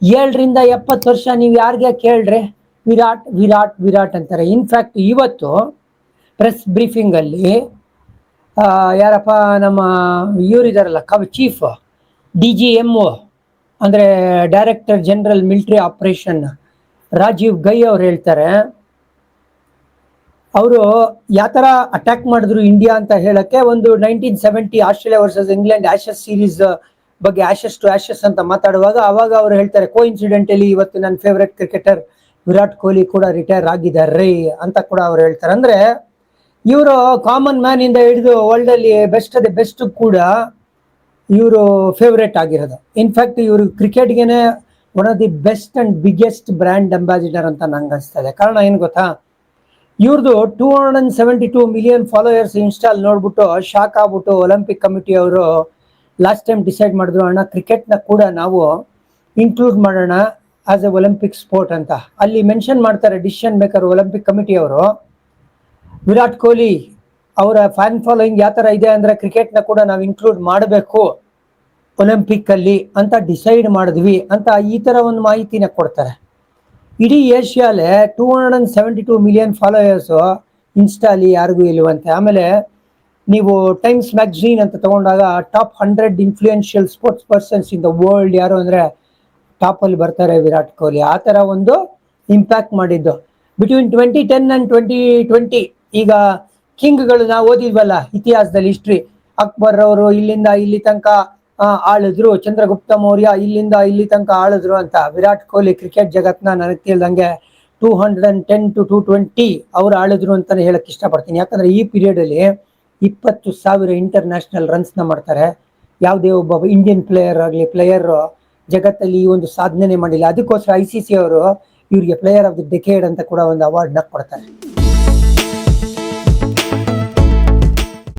7 ರಿಂದ 70 ವರ್ಷ ನೀವು ಯಾರಿಗೆ ಕೇಳ್ರೆ ವಿರಾಟ್ ವಿರಾಟ್ ವಿರಾಟ್ ಅಂತಾರೆ. ಇನ್ಫ್ಯಾಕ್ಟ್ ಇವತ್ತು ಪ್ರೆಸ್ ಬ್ರೀಫಿಂಗಲ್ಲಿ ಯಾರಪ್ಪ ನಮ್ಮ ಇವರಿದಾರಲ್ಲ ಚೀಫ್ DGMO ಅಂದರೆ director general military operation Rajiv Ghai ಅವ್ರು ಹೇಳ್ತಾರೆ, ಅವರು ಯಾವ ಥರ ಅಟ್ಯಾಕ್ ಮಾಡಿದ್ರು ಇಂಡಿಯಾ ಅಂತ ಹೇಳಕ್ಕೆ ಒಂದು 1970 Australia versus England ashes series ಬಗ್ಗೆ ಆಶಸ್ ಟು ಆಶಸ್ ಅಂತ ಮಾತಾಡುವಾಗ ಅವಾಗ ಅವ್ರು ಹೇಳ್ತಾರೆ, ಕೋಇನ್ಸಿಡೆಂಟಲಿ ಇವತ್ತು ನನ್ನ ಫೇವ್ರೆಟ್ ಕ್ರಿಕೆಟರ್ ವಿರಾಟ್ ಕೊಹ್ಲಿ ಕೂಡ ರಿಟೈರ್ ಆಗಿದ್ದಾರೆ ಅಂತ ಕೂಡ ಅವ್ರು ಹೇಳ್ತಾರೆ. ಅಂದರೆ ಇವರು ಕಾಮನ್ ಮ್ಯಾನ್ ಇಂದ ಹಿಡಿದು ವರ್ಲ್ಡ್ ಅಲ್ಲಿ ಬೆಸ್ಟ್ ಕೂಡ ಇವರು ಫೇವ್ರೇಟ್ ಆಗಿರೋದು. ಇನ್ಫ್ಯಾಕ್ಟ್ ಇವರು ಕ್ರಿಕೆಟ್ಗೆನೆ one of the best and biggest brand ambassador ಅಂತ ನಂಗೆ ಅನಿಸ್ತದೆ. ಕಾರಣ ಏನು ಗೊತ್ತಾ, ಇವ್ರದ್ದು 272 ಮಿಲಿಯನ್ ಫಾಲೋಯರ್ಸ್ ಇನ್ಸ್ಟಾಲ್ ನೋಡ್ಬಿಟ್ಟು ಶಾಕ್ ಆಗ್ಬಿಟ್ಟು ಒಲಿಂಪಿಕ್ ಕಮಿಟಿ ಅವರು ಲಾಸ್ಟ್ ಟೈಮ್ ಡಿಸೈಡ್ ಮಾಡಿದ್ರು, ಅಣ್ಣ ಕ್ರಿಕೆಟ್ನ ಕೂಡ ನಾವು ಇನ್ಕ್ಲೂಡ್ ಮಾಡೋಣ ಆಸ್ ಎ ಒಲಿಂಪಿಕ್ ಸ್ಪೋರ್ಟ್ ಅಂತ. ಅಲ್ಲಿ ಮೆನ್ಷನ್ ಮಾಡ್ತಾರೆ ಡಿಸಿಷನ್ ಮೇಕರ್ ಒಲಿಂಪಿಕ್ ಕಮಿಟಿ ಅವರು, ವಿರಾಟ್ ಕೊಹ್ಲಿ ಅವರ ಫ್ಯಾನ್ ಫಾಲೋಯಿಂಗ್ ಯಾವ ಥರ ಇದೆ ಅಂದರೆ ಕ್ರಿಕೆಟ್ನ ಕೂಡ ನಾವು ಇನ್ಕ್ಲೂಡ್ ಮಾಡಬೇಕು ಒಲಿಂಪಿಕ್ ಅಲ್ಲಿ ಅಂತ ಡಿಸೈಡ್ ಮಾಡಿದ್ವಿ ಅಂತ ಈ ಥರ ಒಂದು ಮಾಹಿತಿನ ಕೊಡ್ತಾರೆ. ಇಡೀ ಏಷ್ಯಾಲೆ 272 ಮಿಲಿಯನ್ ಫಾಲೋಯರ್ಸು ಇನ್ಸ್ಟಾಲಿ ಯಾರಿಗೂ ಇಲ್ವಂತೆ. ಆಮೇಲೆ ನೀವು ಟೈಮ್ಸ್ ಮ್ಯಾಗಝೀನ್ ಅಂತ ತಗೊಂಡಾಗ top 100 influential sports persons in the world ಯಾರು ಅಂದರೆ ಟಾಪಲ್ಲಿ ಬರ್ತಾರೆ ವಿರಾಟ್ ಕೊಹ್ಲಿ. ಆ ಥರ ಒಂದು ಇಂಪ್ಯಾಕ್ಟ್ ಮಾಡಿದ್ದು. ಬಿಟ್ವೀನ್ 2010 and 2020 ಈಗ ಕಿಂಗ್ಗಳು ನಾವು ಓದಿದ್ವಲ್ಲ ಇತಿಹಾಸದಲ್ಲಿ, ಹಿಸ್ಟ್ರಿ, ಅಕ್ಬರ್ ಅವರು ಇಲ್ಲಿಂದ ಇಲ್ಲಿ ತನಕ ಆಳಿದ್ರು, ಚಂದ್ರಗುಪ್ತ ಮೌರ್ಯ ಇಲ್ಲಿಂದ ಇಲ್ಲಿ ತನಕ ಆಳಿದ್ರು ಅಂತ. ವಿರಾಟ್ ಕೊಹ್ಲಿ ಕ್ರಿಕೆಟ್ ಜಗತ್ನ ನನಗೆ ತಿಳಿದಂಗೆ 210 to 220 ಅವ್ರು ಆಳಿದ್ರು ಅಂತಾನೆ ಹೇಳಕ್ ಇಷ್ಟಪಡ್ತೀನಿ. ಯಾಕಂದ್ರೆ ಈ ಪೀರಿಯಡ್ ಅಲ್ಲಿ 20,000 ಇಂಟರ್ನ್ಯಾಷನಲ್ ರನ್ಸ್ನ ಮಾಡ್ತಾರೆ. ಯಾವುದೇ ಒಬ್ಬ ಇಂಡಿಯನ್ ಪ್ಲೇಯರ್ ಜಗತ್ತಲ್ಲಿ ಈ ಒಂದು ಸಾಧನೆ ಮಾಡಿಲ್ಲ. ಅದಕ್ಕೋಸ್ಕರ ICC ಅವರು ಇವ್ರಿಗೆ ಪ್ಲೇಯರ್ ಆಫ್ ದಿ ಡೆಕೇಡ್ ಅಂತ ಕೂಡ ಒಂದು ಅವಾರ್ಡ್ನ ಕೊಡ್ತಾರೆ.